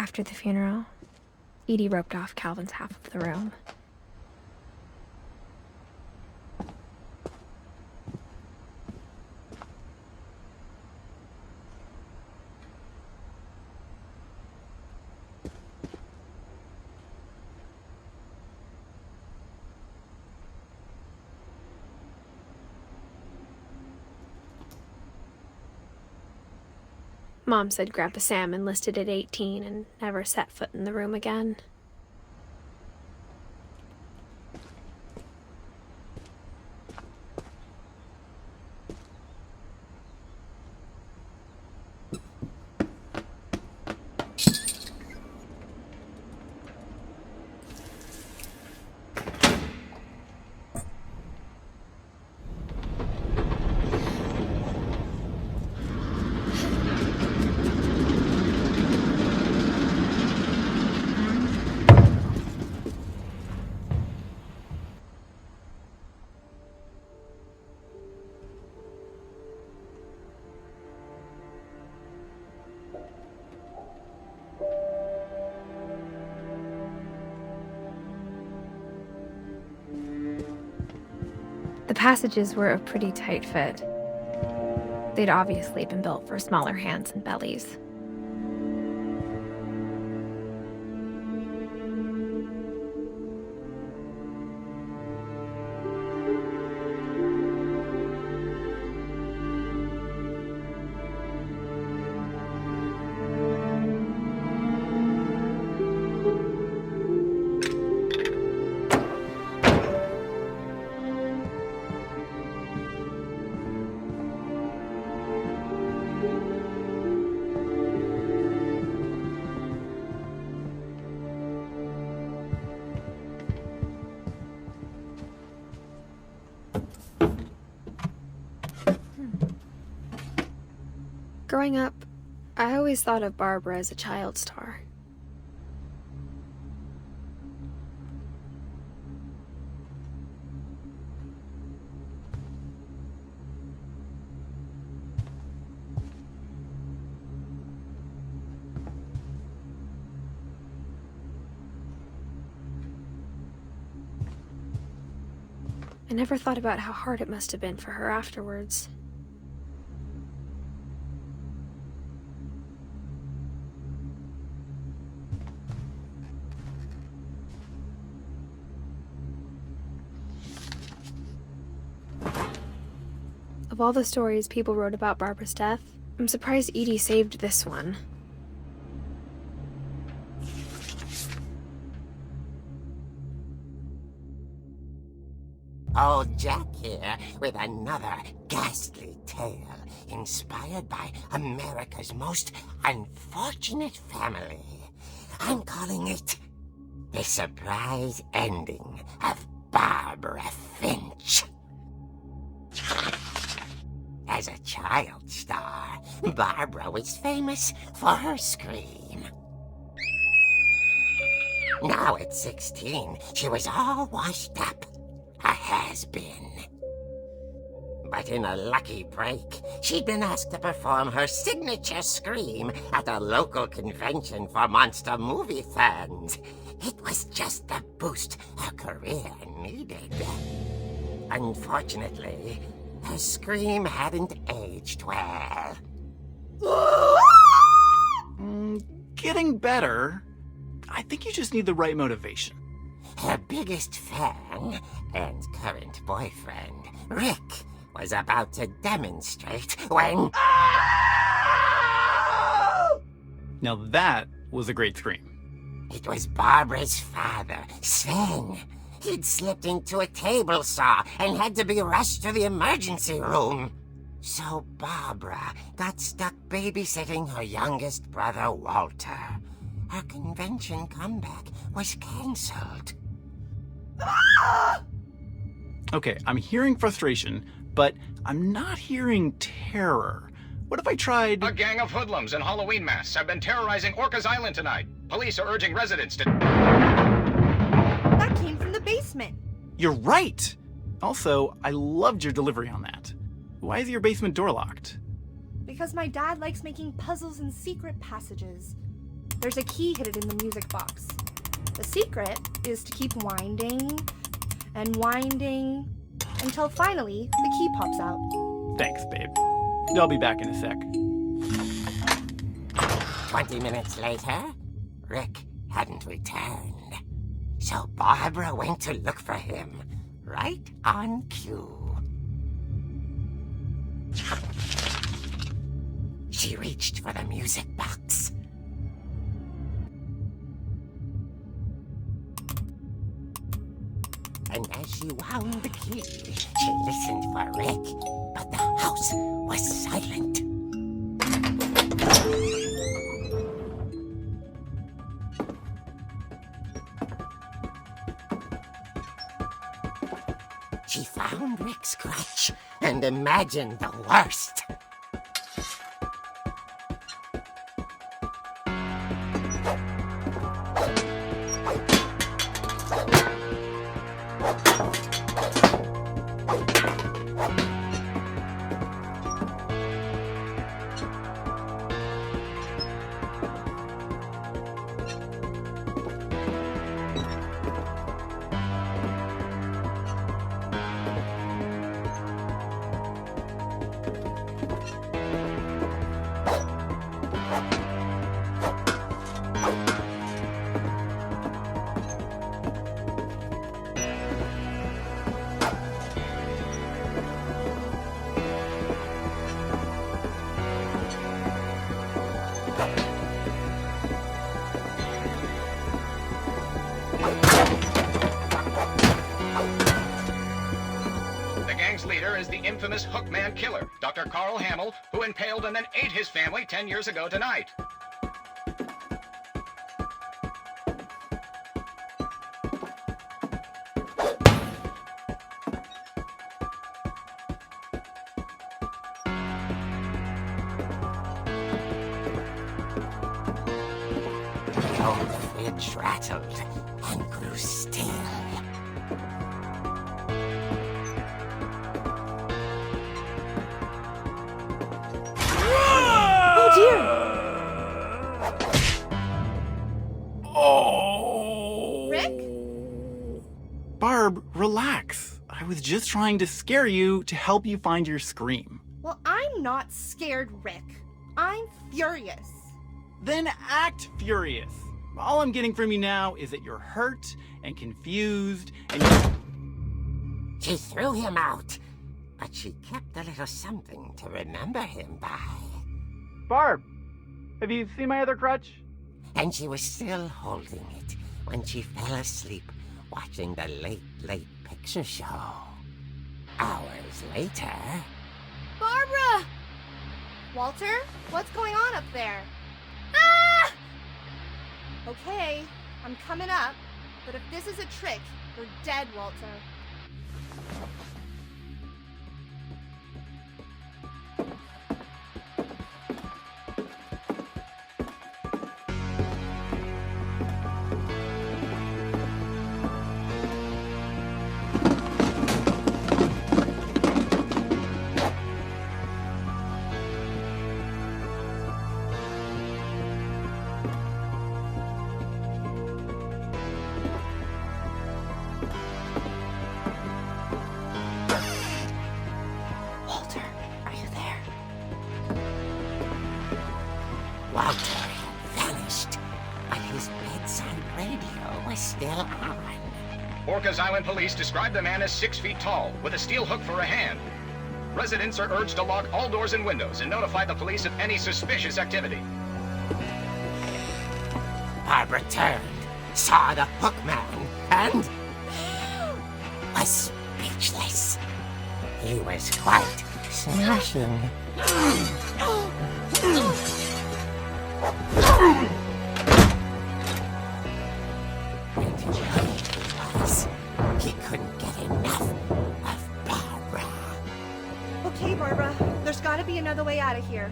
After the funeral, Edie roped off Calvin's half of the room. Mom said Grandpa Sam enlisted at 18 and never set foot in the room again. The passages were a pretty tight fit. They'd obviously been built for smaller hands and bellies. Growing up, I always thought of Barbara as a child star. I never thought about how hard it must have been for her afterwards. Of all the stories people wrote about Barbara's death, I'm surprised Edie saved this one. Old Jack here with another ghastly tale inspired by America's most unfortunate family. I'm calling it The Surprise Ending of Barbara Finch. As a child star, Barbara was famous for her scream. Now at 16, she was all washed up. A has-been. But in a lucky break, she'd been asked to perform her signature scream at a local convention for monster movie fans. It was just the boost her career needed. Unfortunately, her scream hadn't aged well. Getting better. I think you just need the right motivation. Her biggest fan and current boyfriend, Rick, was about to demonstrate when... Now that was a great scream. It was Barbara's father, Sven. He'd slipped into a table saw and had to be rushed to the emergency room. So Barbara got stuck babysitting her youngest brother, Walter. Her convention comeback was cancelled. Okay, I'm hearing frustration, but I'm not hearing terror. What if I tried... A gang of hoodlums in Halloween masks have been terrorizing Orcas Island tonight. Police are urging residents to... That came from the basement. You're right! Also, I loved your delivery on that. Why is your basement door locked? Because my dad likes making puzzles and secret passages. There's a key hidden in the music box. The secret is to keep winding and winding until finally the key pops out. Thanks, babe. I'll be back in a sec. 20 minutes later, Rick hadn't returned. So Barbara went to look for him, right on cue. She reached for the music box. And as she wound the key, she listened for Rick, but the house was silent. She found Rick's crutch and imagined the worst. Leader is the infamous Hookman killer, Dr. Carl Hamill, who impaled and then ate his family 10 years ago tonight. The old fridge rattled and grew still. Oh! Rick? Barb, relax. I was just trying to scare you to help you find your scream. Well, I'm not scared, Rick. I'm furious. Then act furious. All I'm getting from you now is that you're hurt and confused and She threw him out, but she kept a little something to remember him by. Barb, have you seen my other crutch? And she was still holding it when she fell asleep watching the late picture show. Hours later... Barbara! Walter, what's going on up there? Ah! Okay, I'm coming up, but if this is a trick, you're dead, Walter. Walter had vanished, but his bedside radio was still on. Orcas Island police describe the man as 6 feet tall, with a steel hook for a hand. Residents are urged to lock all doors and windows and notify the police of any suspicious activity. Barbara turned, saw the hook man, and was speechless. He was quite smashing. And he was. He couldn't get enough of Barbara. Okay, Barbara, there's gotta be another way out of here.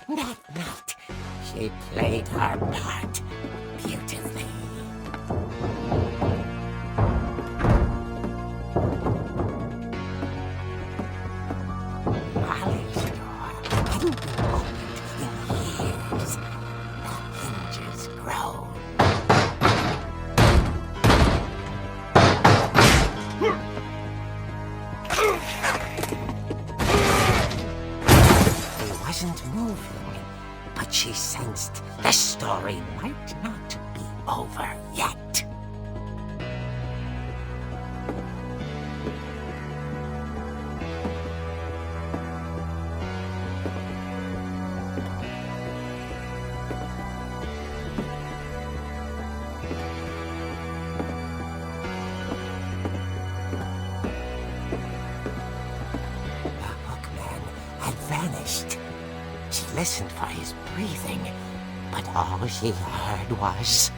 That night, she played her part beautifully. sensed the story might not be over yet. Vanished. She listened for his breathing, but all she heard was...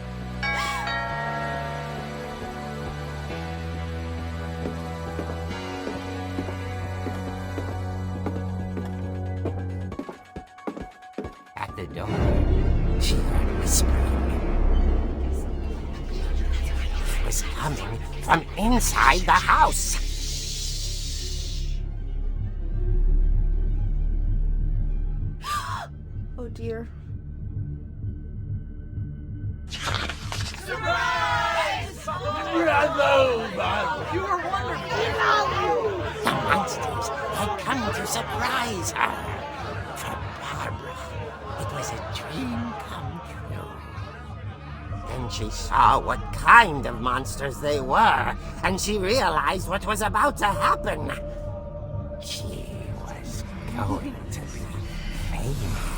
At the door, she heard whispering. It was coming from inside the house. Oh dear. The monsters had come to surprise her. For Barbara, it was a dream come true. Then she saw what kind of monsters they were, and she realized what was about to happen. She was going to be famous.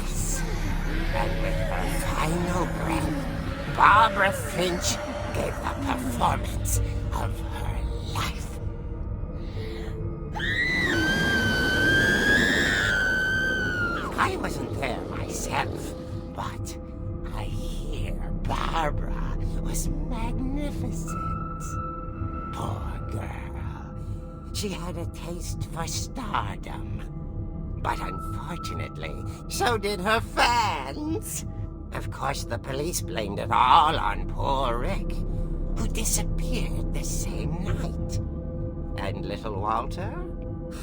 And with her final breath, Barbara Finch gave the performance of her life. I wasn't there myself, but I hear Barbara was magnificent. Poor girl. She had a taste for stardom. But unfortunately, so did her fans. Of course, the police blamed it all on poor Rick, who disappeared the same night. And little Walter?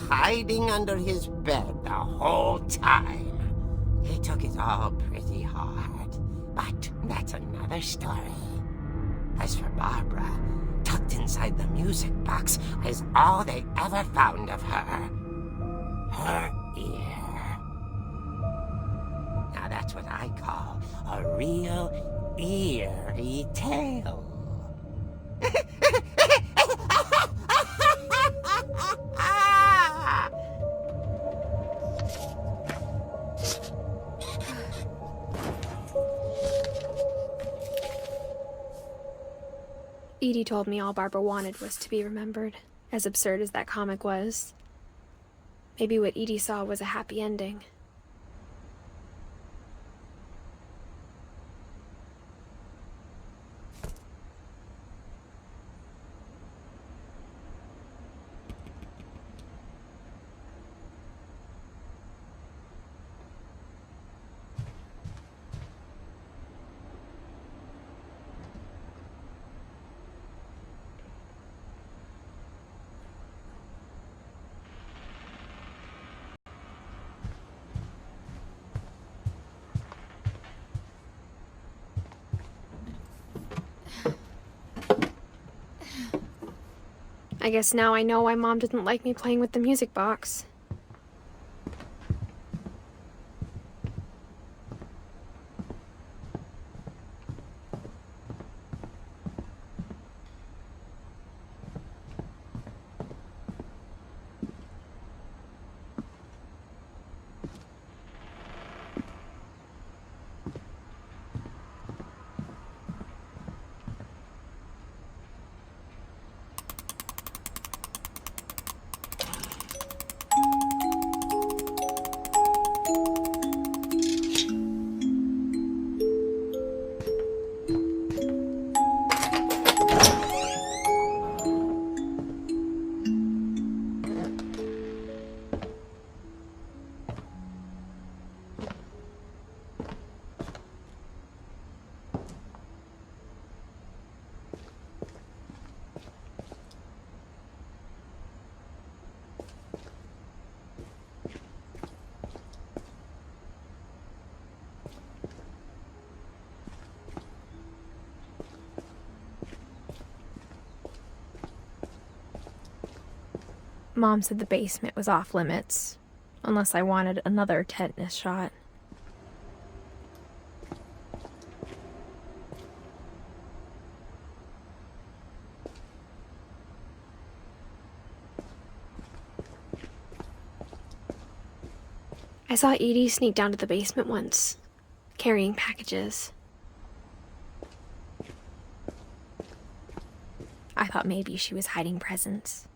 Hiding under his bed the whole time. He took it all pretty hard, but that's another story. As for Barbara, tucked inside the music box was all they ever found of her. Her ear. Now that's what I call a real eerie tale. Edie told me all Barbara wanted was to be remembered, as absurd as that comic was. Maybe what Edie saw was a happy ending. I guess now I know why Mom didn't like me playing with the music box. Mom said the basement was off limits, unless I wanted another tetanus shot. I saw Edie sneak down to the basement once, carrying packages. I thought maybe she was hiding presents.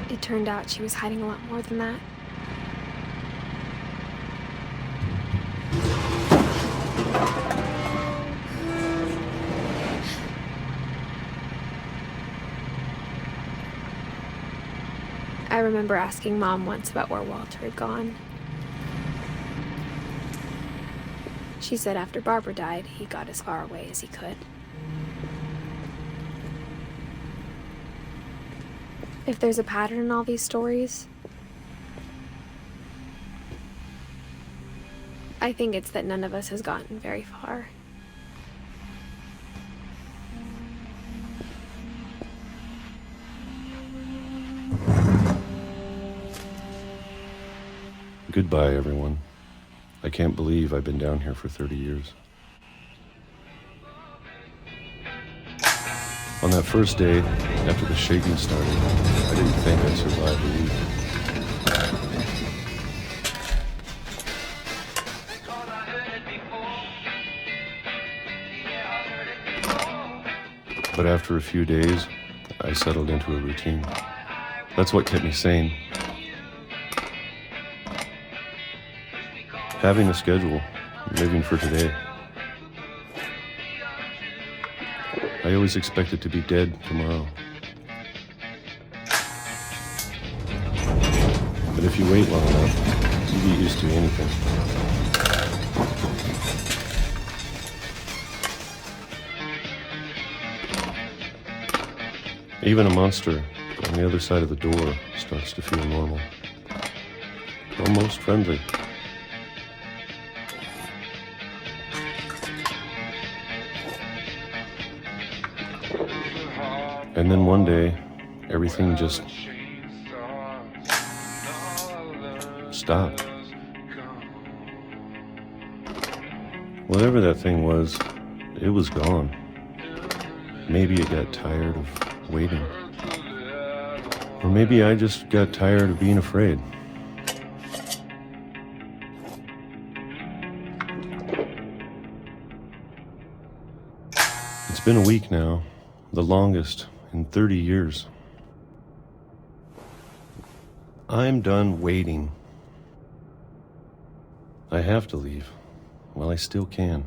It turned out she was hiding a lot more than that. I remember asking Mom once about where Walter had gone. She said after Barbara died, he got as far away as he could. If there's a pattern in all these stories, I think it's that none of us has gotten very far. Goodbye, everyone. I can't believe I've been down here for 30 years. On that first day, after the shaking started, I didn't think I'd survive a week. But after a few days, I settled into a routine. That's what kept me sane. Having a schedule, living for today. I always expected to be dead tomorrow. But if you wait long enough, you get used to anything. Even a monster on the other side of the door starts to feel normal. Almost friendly. And then one day, everything just stopped. Whatever that thing was, it was gone. Maybe it got tired of waiting. Or maybe I just got tired of being afraid. It's been a week now, the longest in 30 years. I'm done waiting. I have to leave while I still can.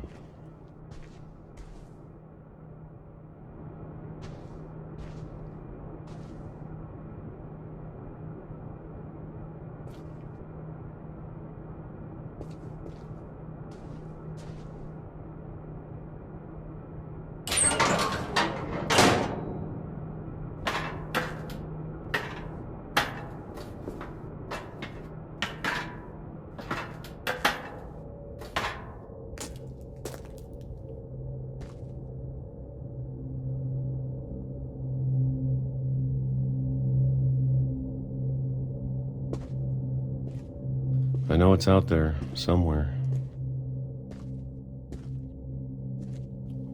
I know it's out there, somewhere.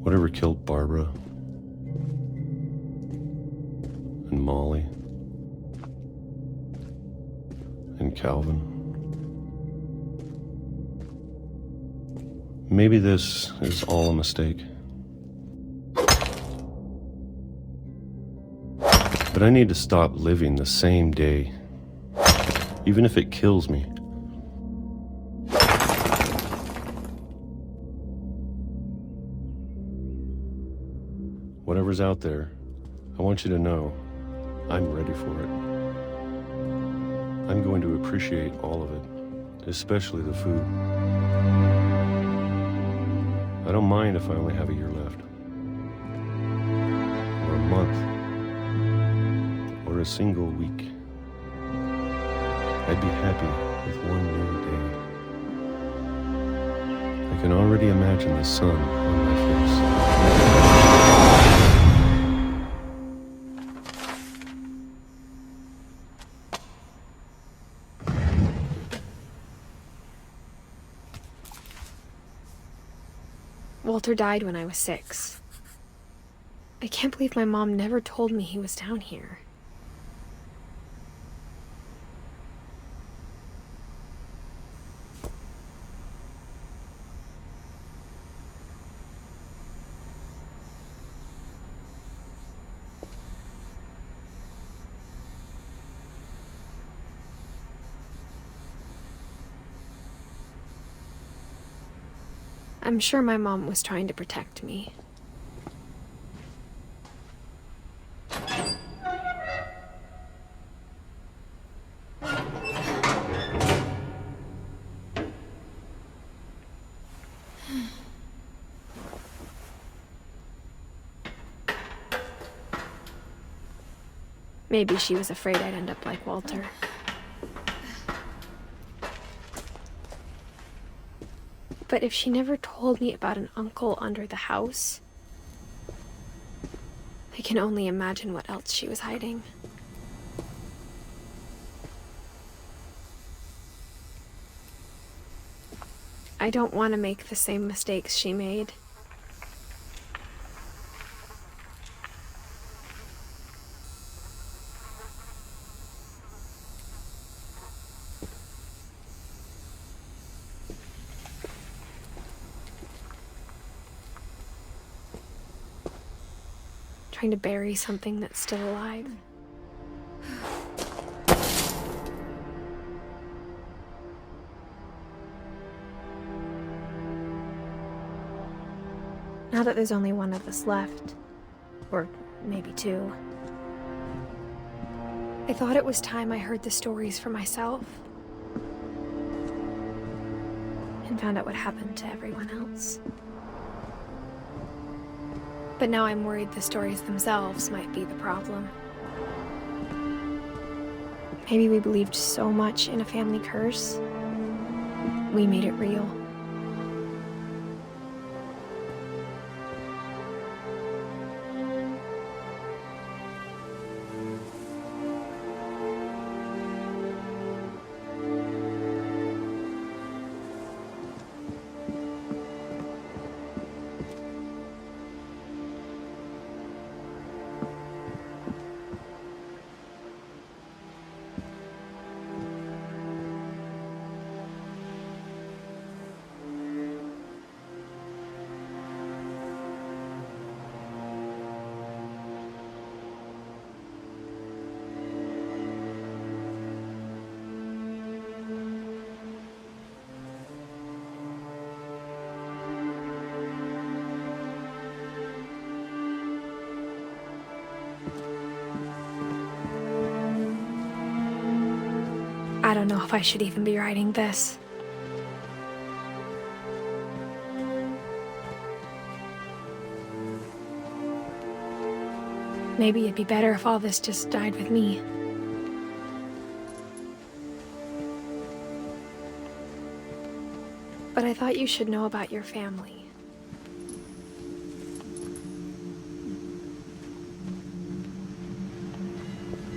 Whatever killed Barbara and Molly and Calvin. Maybe this is all a mistake. But I need to stop living the same day, even if it kills me. Whatever's out there, I want you to know I'm ready for it. I'm going to appreciate all of it, especially the food. I don't mind if I only have a year left, or a month, or a single week. I'd be happy with one new day. I can already imagine the sun on my face. Walter died when I was 6. I can't believe my mom never told me he was down here. I'm sure my mom was trying to protect me. Maybe she was afraid I'd end up like Walter. But if she never told me about an uncle under the house, I can only imagine what else she was hiding. I don't want to make the same mistakes she made. Trying to bury something that's still alive. Now that there's only one of us left, or maybe two, I thought it was time I heard the stories for myself and found out what happened to everyone else. But now I'm worried the stories themselves might be the problem. Maybe we believed so much in a family curse, we made it real. I don't know if I should even be writing this. Maybe it'd be better if all this just died with me. But I thought you should know about your family.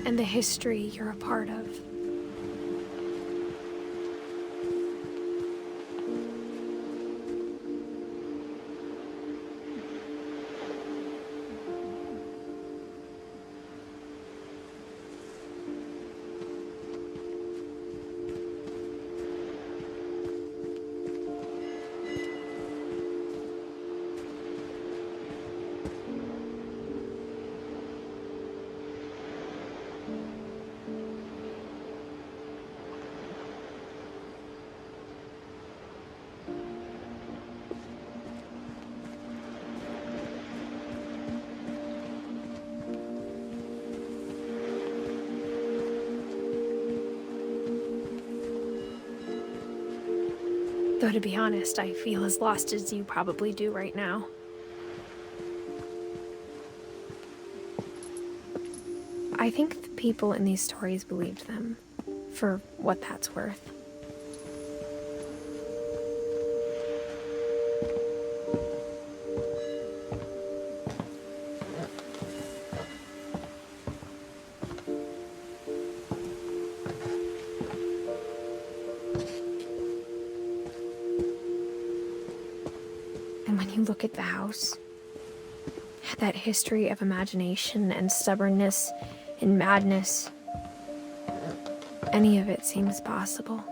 And the history you're a part of. Though to be honest, I feel as lost as you probably do right now. I think the people in these stories believed them, for what that's worth. And when you look at the house, That history of imagination and stubbornness and madness. Any of it seems possible.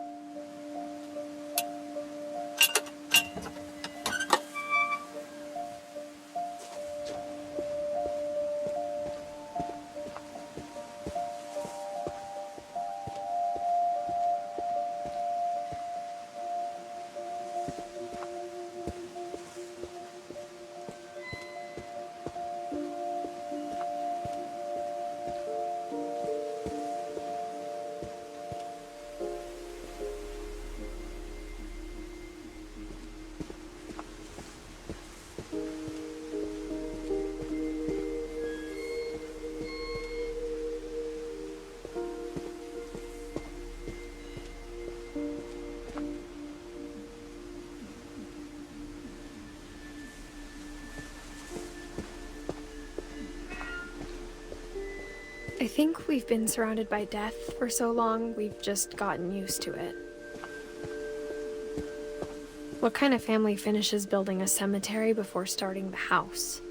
I think we've been surrounded by death for so long, we've just gotten used to it. What kind of family finishes building a cemetery before starting the house?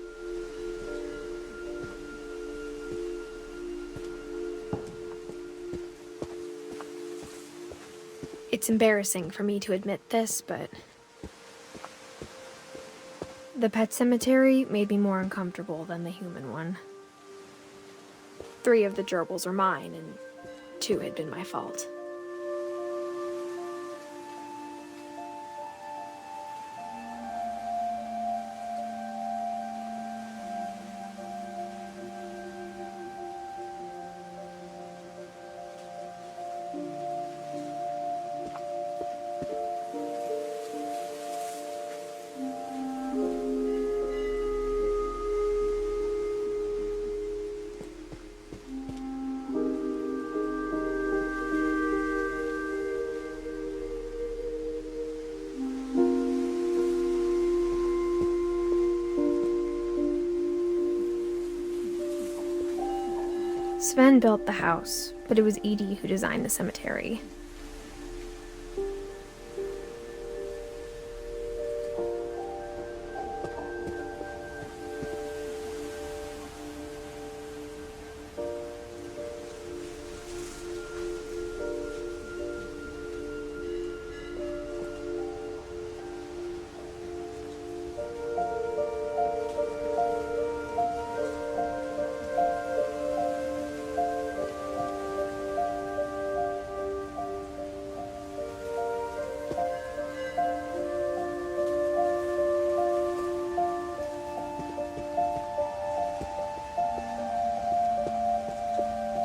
It's embarrassing for me to admit this, but the pet cemetery made me more uncomfortable than the human one. 3 of the gerbils were mine, and 2 had been my fault. Sven built the house, but it was Edie who designed the cemetery.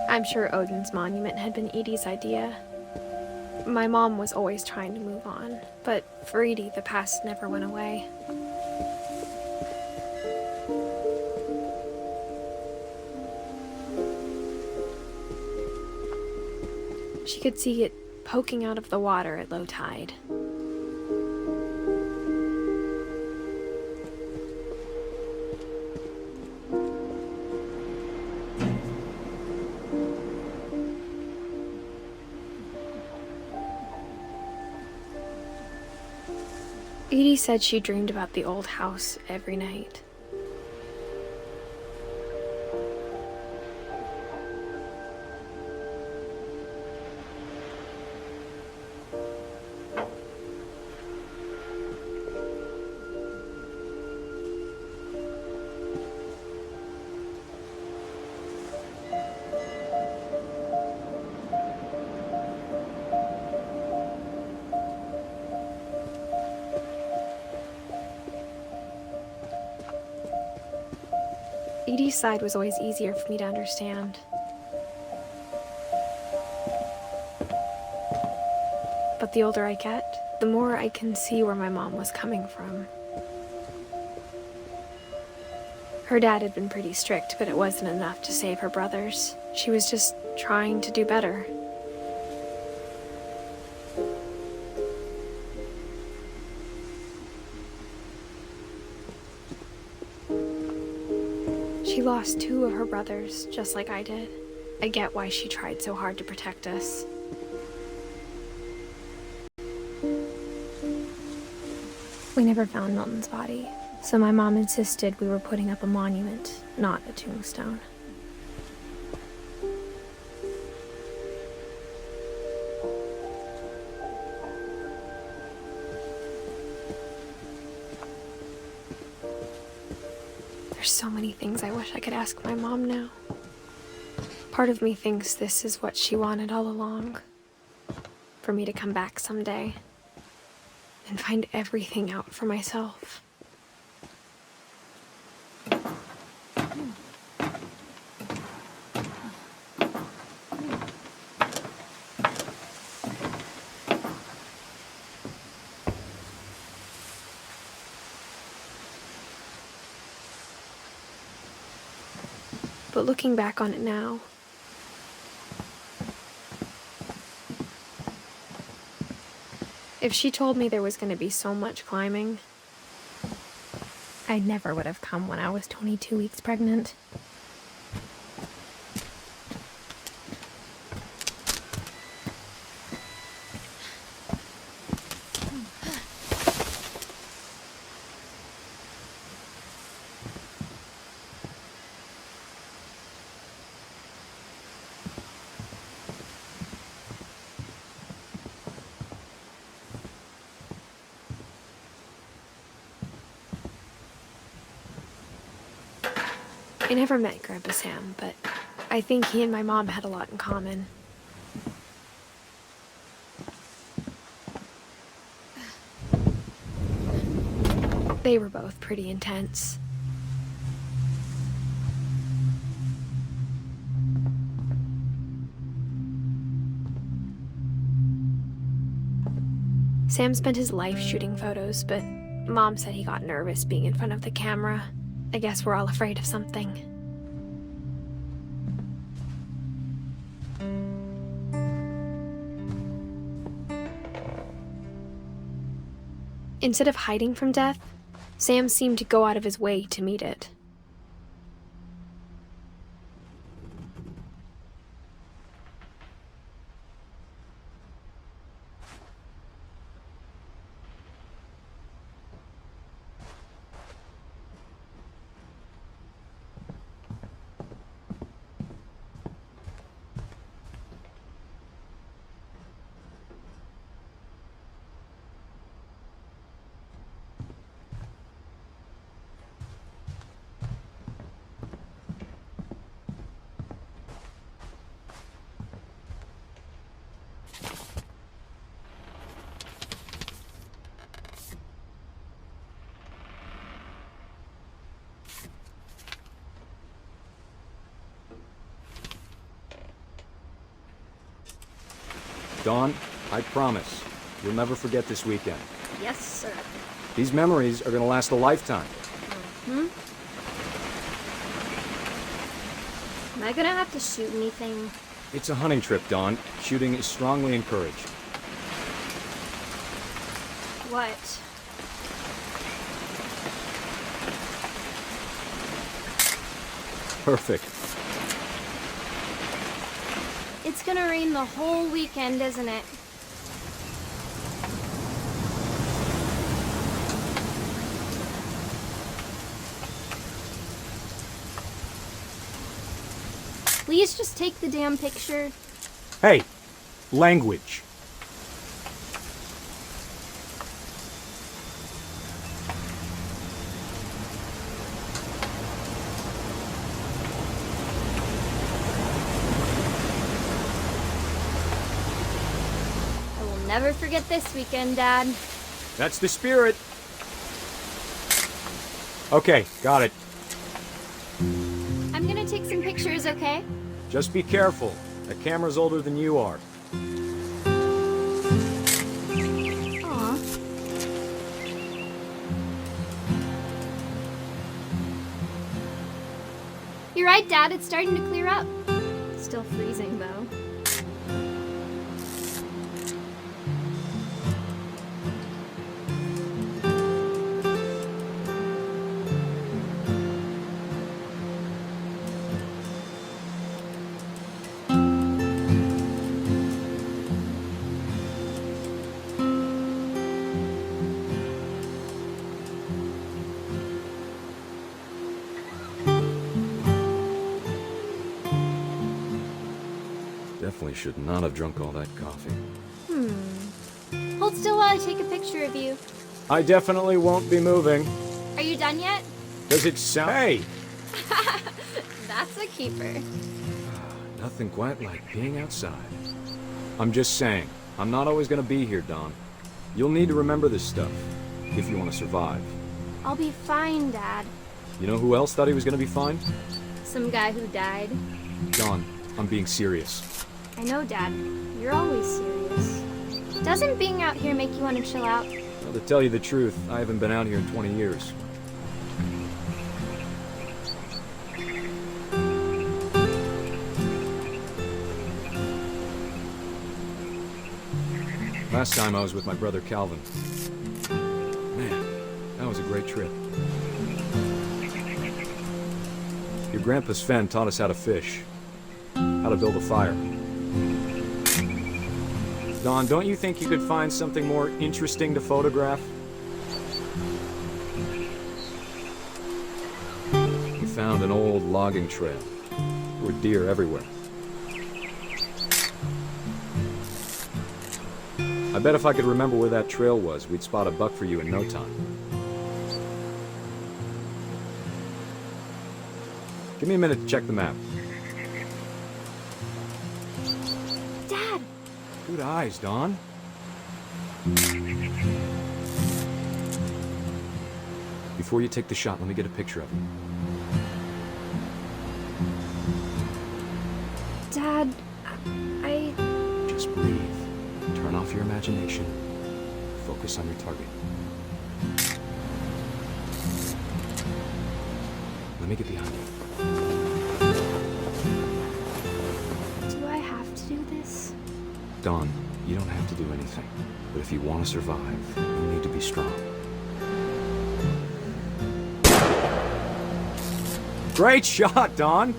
I'm sure Odin's monument had been Edie's idea. My mom was always trying to move on, but for Edie, the past never went away. She could see it poking out of the water at low tide. Edie said she dreamed about the old house every night. Edie's side was always easier for me to understand. But the older I get, the more I can see where my mom was coming from. Her dad had been pretty strict, but it wasn't enough to save her brothers. She was just trying to do better. She lost 2 of her brothers, just like I did. I get why she tried so hard to protect us. We never found Milton's body, So my mom insisted we were putting up a monument, not a tombstone. There's so many things I wish I could ask my mom now. Part of me thinks this is what she wanted all along. For me to come back someday and find everything out for myself. But looking back on it now, if she told me there was going to be so much climbing, I never would have come when I was 22 weeks pregnant. I never met Grandpa Sam, but I think he and my mom had a lot in common. They were both pretty intense. Sam spent his life shooting photos, but Mom said he got nervous being in front of the camera. I guess we're all afraid of something. Instead of hiding from death, Sam seemed to go out of his way to meet it. Dawn, I promise, you'll never forget this weekend. Yes, sir. These memories are gonna last a lifetime. Hmm? Am I gonna have to shoot anything? It's a hunting trip, Dawn. Shooting is strongly encouraged. What? Perfect. It's gonna rain the whole weekend, isn't it? Please just take the damn picture. Hey, language. I will never forget this weekend, Dad. That's the spirit. Okay, got it. I'm gonna take some pictures, okay? Just be careful. The camera's older than you are. Aw. You're right, Dad. It's starting to clear up. Still freezing, though. definitely should not have drunk all that coffee. Hold still while I take a picture of you. I definitely won't be moving. Are you done yet? Does it sound... Hey! That's a keeper. Nothing quite like being outside. I'm just saying, I'm not always gonna be here, Dawn. You'll need to remember this stuff, if you want to survive. I'll be fine, Dad. You know who else thought he was gonna be fine? Some guy who died. Dawn, I'm being serious. I know, Dad. You're always serious. Doesn't being out here make you want to chill out? Well, to tell you the truth, I haven't been out here in 20 years. Last time I was with my brother Calvin. Man, that was a great trip. Your grandpa Sven taught us how to fish, how to build a fire. Dawn, don't you think you could find something more interesting to photograph? We found an old logging trail. There were deer everywhere. I bet if I could remember where that trail was, we'd spot a buck for you in no time. Give me a minute to check the map. Dad! Good eyes, Dawn. Before you take the shot, let me get a picture of you. Dad, I... Just breathe. Turn off your imagination. Focus on your target. Let me get behind you. Do I have to do this? Dawn, you don't have to do anything. But if you want to survive, you need to be strong. Great shot, Dawn!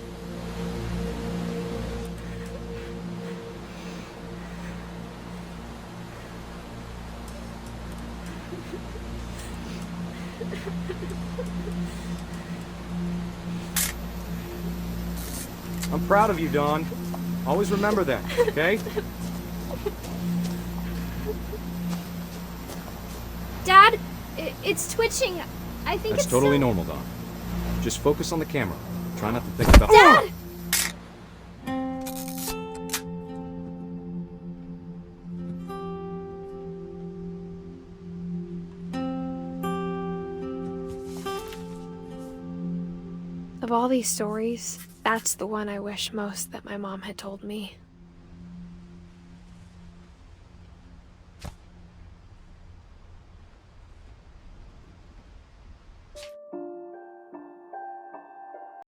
I'm proud of you, Dawn. Always remember that, okay? Dad, it's twitching. I think That's it's totally so... normal, Dawn. Just focus on the camera. Try not to think about... Dad! Of all these stories, that's the one I wish most that my mom had told me.